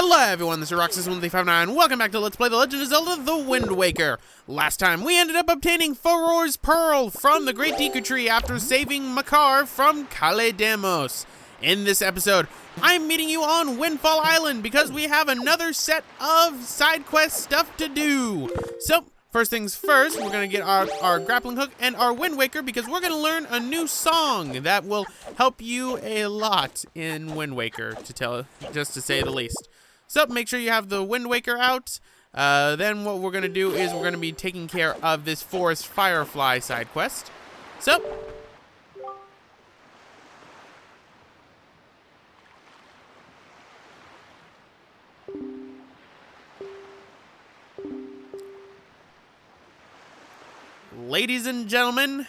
Hello everyone, this is Roxas1359. Welcome back to Let's Play The Legend of Zelda The Wind Waker. Last time, we ended up obtaining Farore's Pearl from the Great Deku Tree after saving Makar from Kaledemos. In this episode, I'm meeting you on Windfall Island because we have another set of side quest stuff to do. So, first things first, we're going to get our grappling hook and our Wind Waker because we're going to learn a new song that will help you a lot in Wind Waker, just to say the least. So make sure you have the Wind Waker out. Then what we're going to do is we're going to be taking care of this Forest Firefly side quest. So, ladies and gentlemen,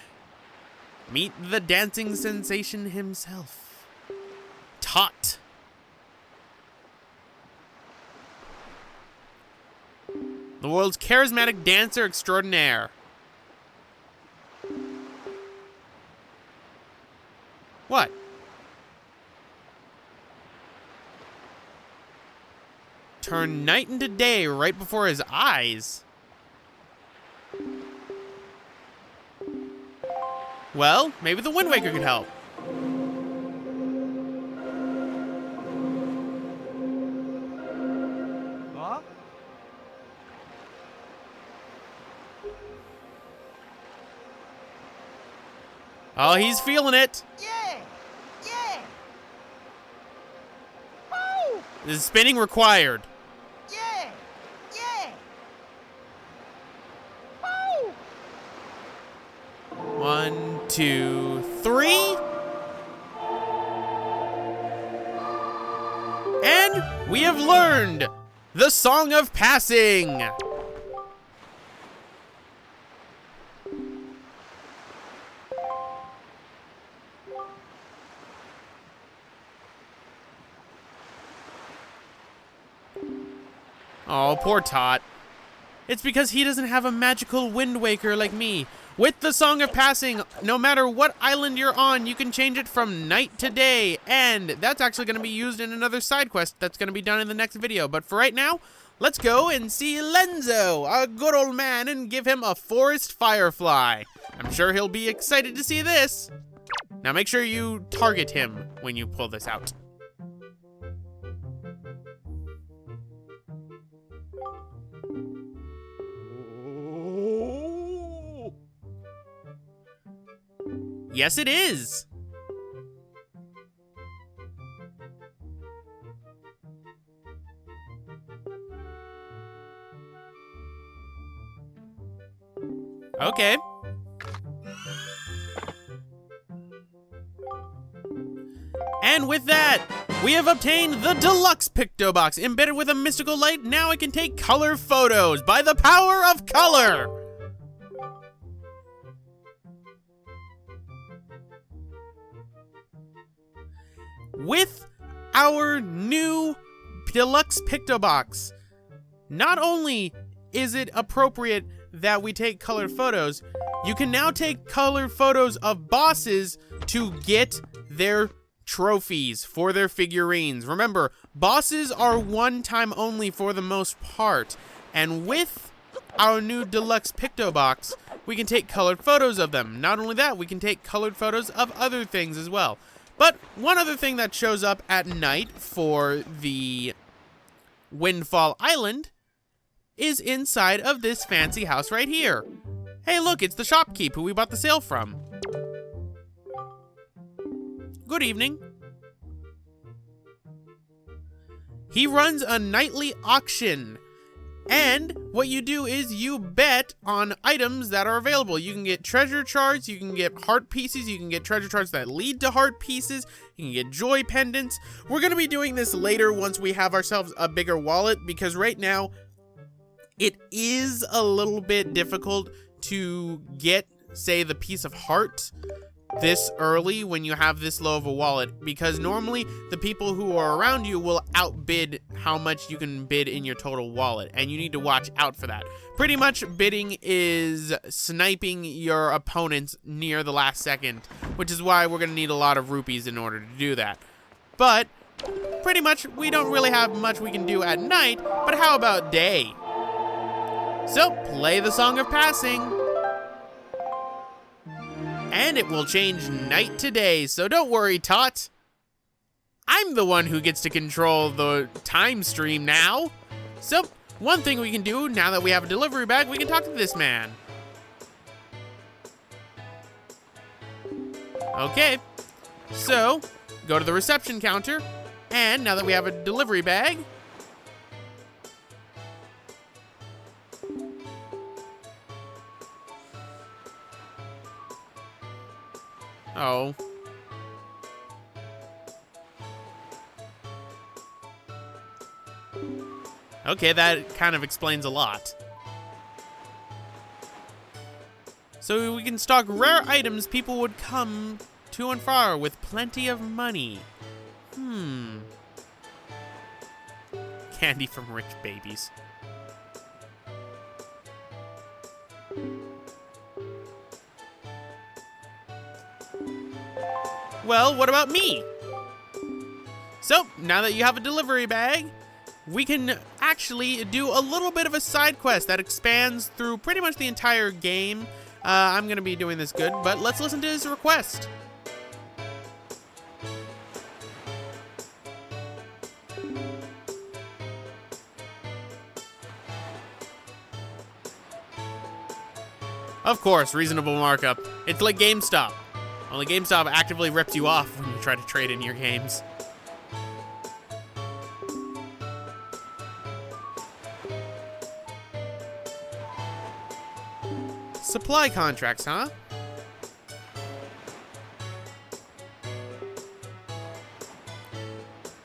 meet the dancing sensation himself, Tot. The world's charismatic dancer extraordinaire. What? Turn night into day right before his eyes. Well, maybe the Wind Waker could help. Huh? Oh, he's feeling it. Yeah! Yeah! Woo! This is spinning required. Yeah! Yeah! Woo! 1, 2, 3. And we have learned the Song of Passing. Oh, poor Tot. It's because he doesn't have a magical Wind Waker like me. With the Song of Passing, no matter what island you're on, you can change it from night to day. And that's actually going to be used in another side quest that's going to be done in the next video. But for right now, let's go and see Lenzo, a good old man, and give him a Forest Firefly. I'm sure he'll be excited to see this. Now make sure you target him when you pull this out. Yes, it is. Okay. And with that, we have obtained the Deluxe Picto Box. Embedded with a mystical light, now I can take color photos by the power of color. With our new Deluxe Picto Box, not only is it appropriate that we take colored photos, you can now take colored photos of bosses to get their trophies for their figurines. Remember, bosses are one time only for the most part, and with our new Deluxe Picto Box, we can take colored photos of them. Not only that, we can take colored photos of other things as well. But one other thing that shows up at night for the Windfall Island is inside of this fancy house right here. Hey, look, it's the shopkeep who we bought the sail from. Good evening. He runs a nightly auction. And what you do is you bet on items that are available. You can get treasure charts, you can get heart pieces, you can get treasure charts that lead to heart pieces, you can get joy pendants. We're going to be doing this later once we have ourselves a bigger wallet, because right now it is a little bit difficult to get, say, the piece of heart this early when you have this low of a wallet, because normally the people who are around you will outbid how much you can bid in your total wallet, and you need to watch out for that. Pretty much bidding is sniping your opponents near the last second, which is why we're going to need a lot of rupees in order to do that. But pretty much we don't really have much we can do at night, but how about day? So, play the Song of Passing. And it will change night to day, so don't worry, Tot. I'm the one who gets to control the time stream now. So, one thing we can do now that we have a delivery bag, we can talk to this man. Okay, so go to the reception counter, and now that we have a delivery bag, oh. Okay, that kind of explains a lot. So we can stock rare items people would come to and far with plenty of money. Candy from rich babies. Well, what about me? So, now that you have a delivery bag, we can actually do a little bit of a side quest that expands through pretty much the entire game. I'm gonna be doing this good, but let's listen to his request. Of course, reasonable markup. It's like GameStop. Only GameStop actively rips you off when you try to trade in your games. Supply contracts, huh?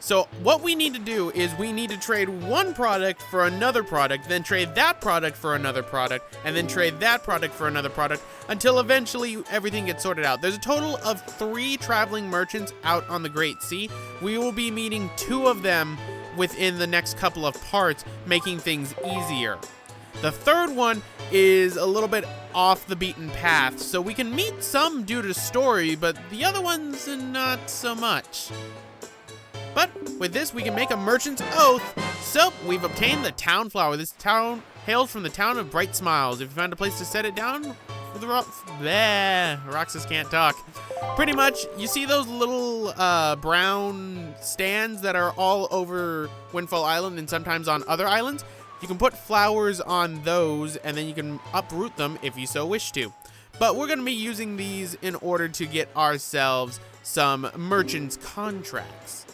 So what we need to do is we need to trade one product for another product, then trade that product for another product, and then trade that product for another product until eventually everything gets sorted out. There's a total of 3 traveling merchants out on the Great Sea. We will be meeting 2 of them within the next couple of parts, making things easier. The third one is a little bit off the beaten path, so we can meet some due to story, but the other ones not so much. But with this, we can make a merchant's oath. So we've obtained the town flower. This town hails from the town of Bright Smiles. If you found a place to set it down, for the Roxas can't talk. Pretty much, you see those little brown stands that are all over Windfall Island and sometimes on other islands? You can put flowers on those, and then you can uproot them if you so wish to. But we're going to be using these in order to get ourselves some merchant's contracts.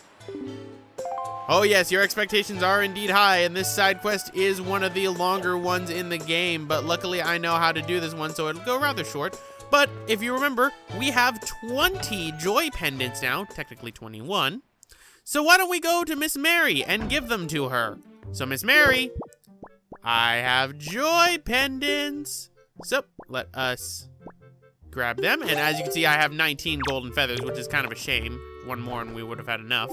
Oh yes, your expectations are indeed high, and this side quest is one of the longer ones in the game, but luckily I know how to do this one, so it'll go rather short. But if you remember, we have 20 joy pendants now, technically 21. So why don't we go to Miss Mary and give them to her? So Miss Mary, I have joy pendants. So let us grab them, and as you can see, I have 19 golden feathers, which is kind of a shame. One more and we would have had enough.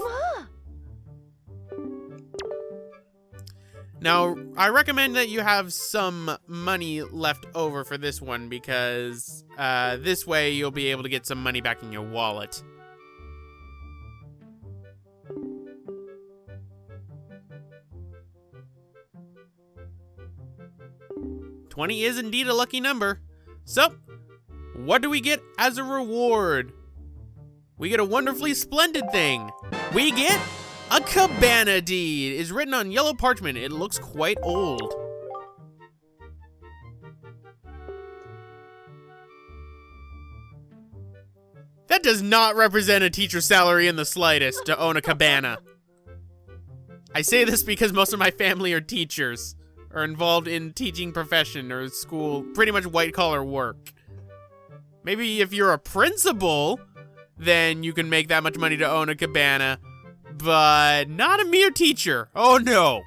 Now, I recommend that you have some money left over for this one because this way you'll be able to get some money back in your wallet. $20 is indeed a lucky number. So, what do we get as a reward? We get a wonderfully splendid thing. We get a cabana deed. It's written on yellow parchment. It looks quite old. That does not represent a teacher's salary in the slightest to own a cabana. I say this because most of my family are teachers, or involved in teaching profession or school, pretty much white collar work. Maybe if you're a principal, then you can make that much money to own a cabana, but not a mere teacher. Oh no.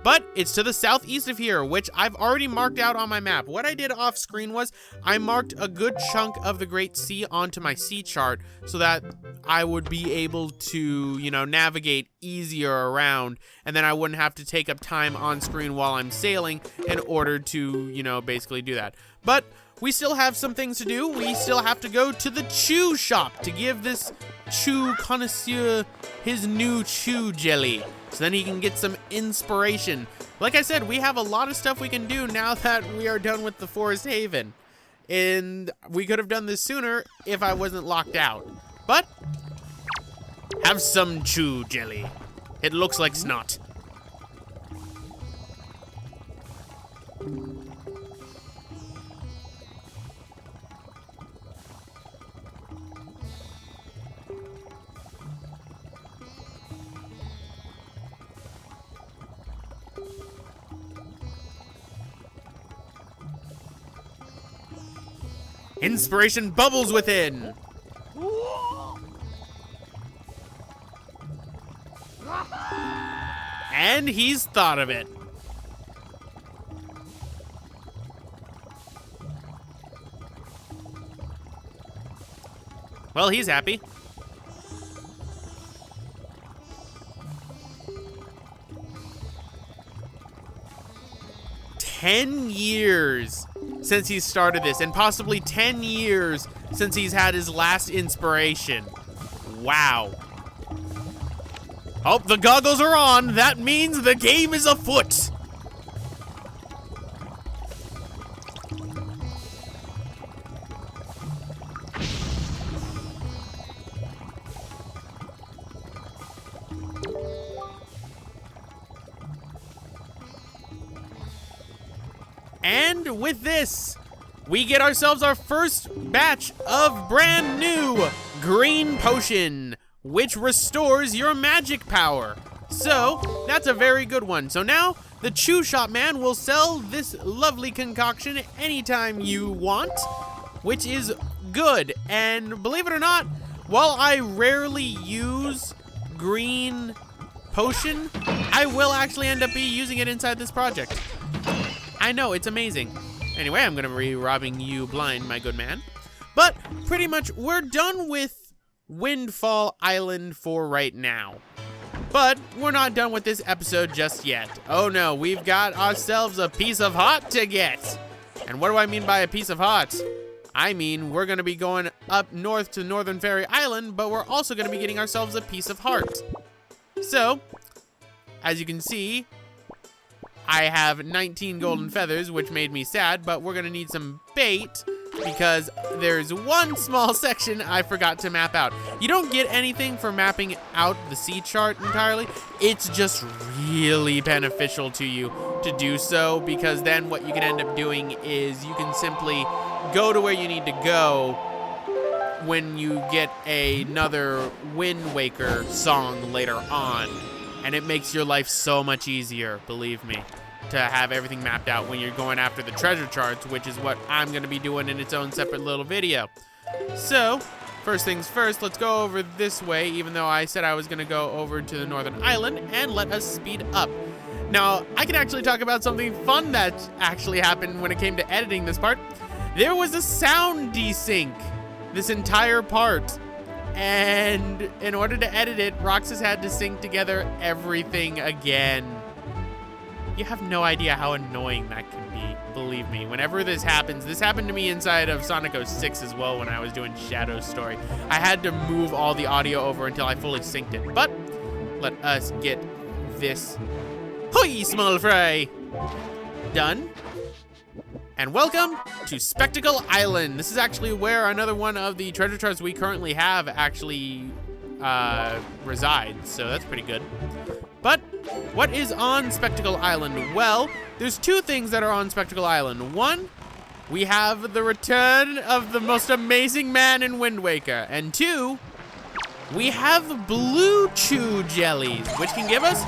But it's to the southeast of here, which I've already marked out on my map. What I did off screen was I marked a good chunk of the Great Sea onto my sea chart so that I would be able to, you know, navigate easier around, and then I wouldn't have to take up time on screen while I'm sailing in order to, you know, basically do that. But we still have some things to do. We still have to go to the chew shop to give this chew connoisseur his new chew jelly, so then he can get some inspiration. Like I said, we have a lot of stuff we can do now that we are done with the Forest Haven. And we could have done this sooner if I wasn't locked out. But, have some chew jelly. It looks like snot. Inspiration bubbles within. And he's thought of it. Well, he's happy. "10 years since he started this, and possibly 10 years since he's had his last inspiration. Wow. Oh, the goggles are on. That means the game is afoot. And with this, we get ourselves our first batch of brand new green potion, which restores your magic power. So that's a very good one. So now the Chew Shop man will sell this lovely concoction anytime you want, which is good. And believe it or not, while I rarely use green potion, I will actually end up using it inside this project. I know, it's amazing. Anyway, I'm gonna be robbing you blind, my good man. But pretty much we're done with Windfall Island for right now. But we're not done with this episode just yet. Oh no, we've got ourselves a piece of heart to get. And what do I mean by a piece of heart? I mean, we're gonna be going up north to Northern Fairy Island, but we're also gonna be getting ourselves a piece of heart. So, as you can see, I have 19 golden feathers, which made me sad, but we're gonna need some bait because there's one small section I forgot to map out. You don't get anything for mapping out the sea chart entirely. It's just really beneficial to you to do so, because then what you can end up doing is you can simply go to where you need to go when you get another Wind Waker song later on. And it makes your life so much easier, believe me, to have everything mapped out when you're going after the treasure charts, which is what I'm gonna be doing in its own separate little video. So, first things first, let's go over this way, even though I said I was gonna go over to the Northern Island, and let us speed up. Now, I can actually talk about something fun that actually happened when it came to editing this part. There was a sound desync this entire part. And in order to edit it, Roxas had to sync together everything again. You have no idea how annoying that can be, believe me. Whenever this happens, this happened to me inside of Sonic 06 as well when I was doing Shadow's story. I had to move all the audio over until I fully synced it. But let us get this, hoi, small fry, done. And welcome to Spectacle Island. This is actually where another one of the treasure charts we currently have actually resides, so that's pretty good. But what is on Spectacle Island? Well, there's two things that are on Spectacle Island. One, we have the return of the most amazing man in Wind Waker. And two, we have blue chew jellies, which can give us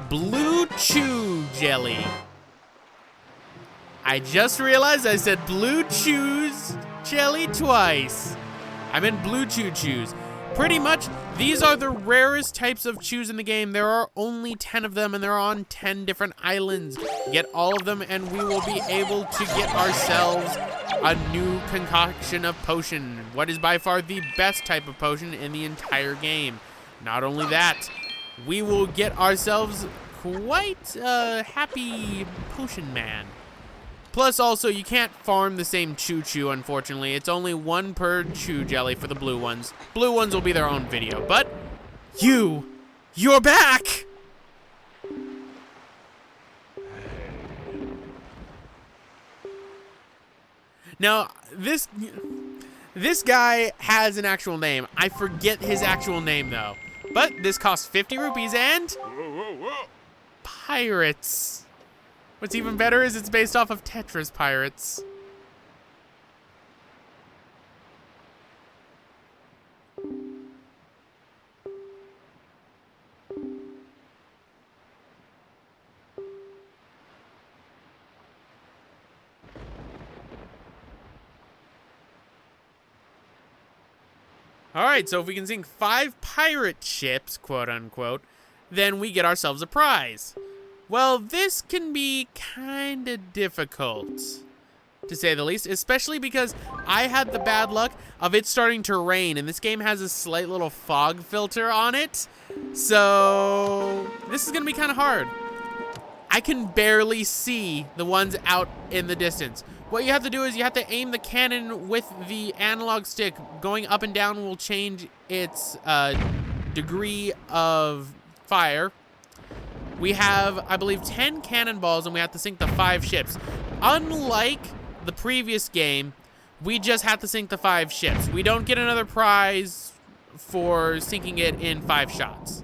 blue chew jelly. I just realized I said blue chews jelly twice. I meant blue chews. Pretty much, these are the rarest types of chews in the game. There are only 10 of them, and they're on 10 different islands. Get all of them, and we will be able to get ourselves a new concoction of potion. What is by far the best type of potion in the entire game. Not only that, we will get ourselves quite a happy potion man. Plus, also, you can't farm the same choo-choo, unfortunately. It's only 1 per choo jelly for the blue ones. Blue ones will be their own video, but you're back! Now, this guy has an actual name. I forget his actual name, though. But this costs 50 rupees and... Pirates. What's even better is it's based off of Tetris Pirates. All right, so if we can sink 5 pirate ships, quote unquote, then we get ourselves a prize. Well, this can be kind of difficult, to say the least, especially because I had the bad luck of it starting to rain, and this game has a slight little fog filter on it, so this is gonna be kind of hard. I can barely see the ones out in the distance. What you have to do is you have to aim the cannon with the analog stick. Going up and down will change its degree of fire. We have, I believe, 10 cannonballs, and we have to sink the 5 ships. Unlike the previous game, we just have to sink the 5 ships. We don't get another prize for sinking it in 5 shots,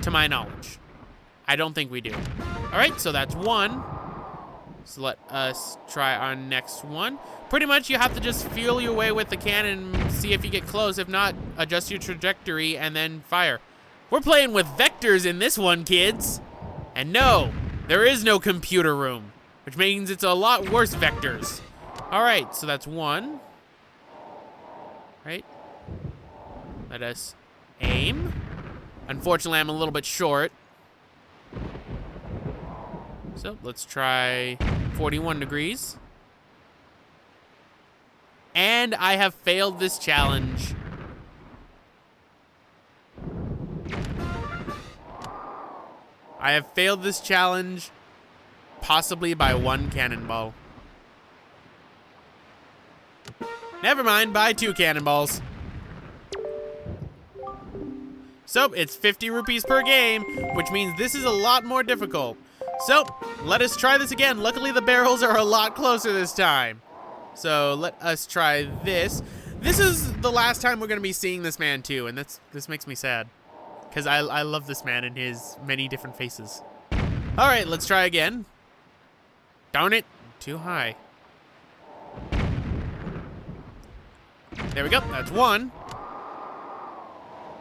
to my knowledge. I don't think we do. All right, so that's 1. So let us try our next one. Pretty much you have to just feel your way with the cannon, see if you get close. If not, adjust your trajectory and then fire. We're playing with vectors in this one, kids. And no, there is no computer room, which means it's a lot worse vectors. All right, so that's 1. Right? Let us aim. Unfortunately, I'm a little bit short. So let's try 41 degrees. And I have failed this challenge. I have failed this challenge possibly by 1 cannonball. Never mind, by 2 cannonballs. So it's 50 rupees per game, which means this is a lot more difficult. So, let us try this again. Luckily, the barrels are a lot closer this time. So, let us try this. This is the last time we're going to be seeing this man, too, and this makes me sad. Because I love this man and his many different faces. All right, let's try again. Darn it, too high. There we go, that's 1.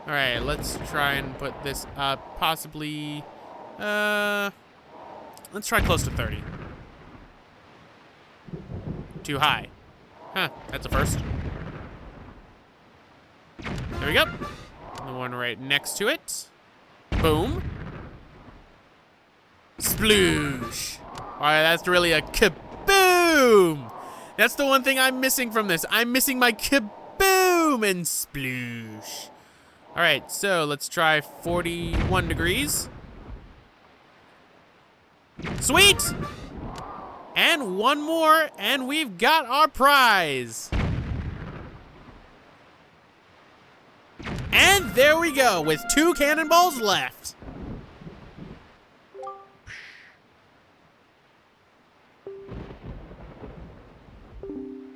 All right, let's try and put this up, possibly, let's try close to 30. Too high. Huh, that's a first. There we go. The one right next to it. Boom. Sploosh. All right, that's really a kaboom. That's the one thing I'm missing from this. I'm missing my kaboom and sploosh. All right, so let's try 41 degrees. Sweet! And 1 more, and we've got our prize. And there we go, with 2 cannonballs left.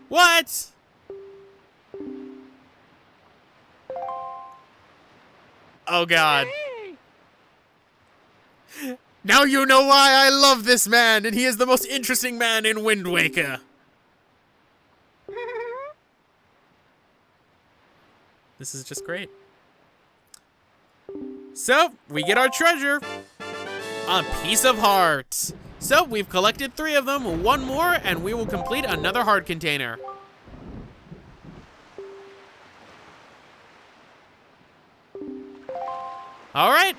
What? Oh, God. Now you know why I love this man, and he is the most interesting man in Wind Waker. This is just great. So, we get our treasure. A piece of heart. So, we've collected 3 of them, 1 more, and we will complete another heart container. All right.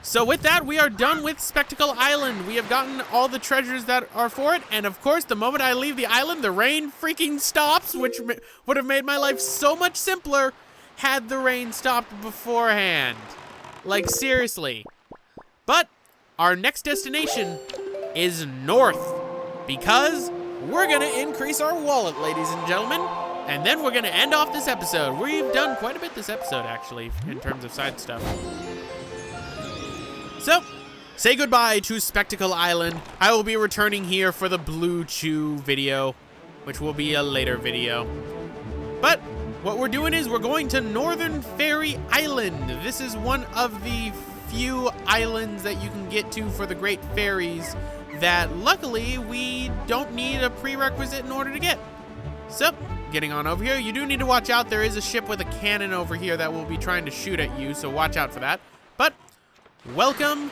So with that, we are done with Spectacle Island. We have gotten all the treasures that are for it, and of course, the moment I leave the island, the rain freaking stops, which would have made my life so much simpler had the rain stopped beforehand. Like, seriously. But our next destination is north, because we're gonna increase our wallet, ladies and gentlemen. And then we're gonna end off this episode. We've done quite a bit this episode, actually, in terms of side stuff. So, say goodbye to Spectacle Island. I will be returning here for the Blue Chew video, which will be a later video. But what we're doing is we're going to Northern Fairy Island. This is one of the few islands that you can get to for the Great Fairies that luckily we don't need a prerequisite in order to get. So, getting on over here, you do need to watch out. There is a ship with a cannon over here that will be trying to shoot at you, so watch out for that. But, welcome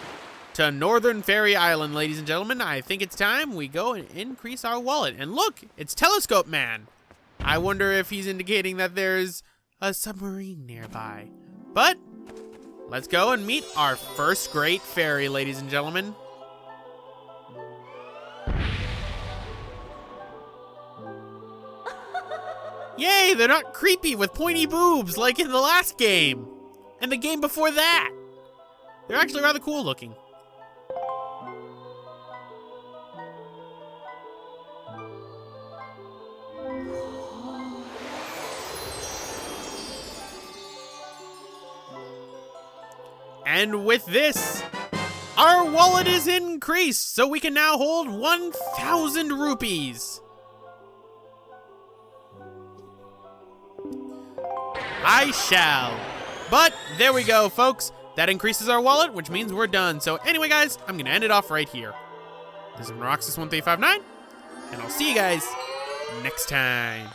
to Northern Fairy Island, ladies and gentlemen. I think it's time we go and increase our wallet. And look, it's Telescope Man. I wonder if he's indicating that there's a submarine nearby. But, let's go and meet our first great fairy, ladies and gentlemen. Yay, they're not creepy with pointy boobs like in the last game. And the game before that. They're actually rather cool looking. And with this, our wallet is increased, so we can now hold 1,000 rupees. I shall. But there we go, folks. That increases our wallet, which means we're done. So anyway, guys, I'm gonna end it off right here. This is Roxas1359, and I'll see you guys next time.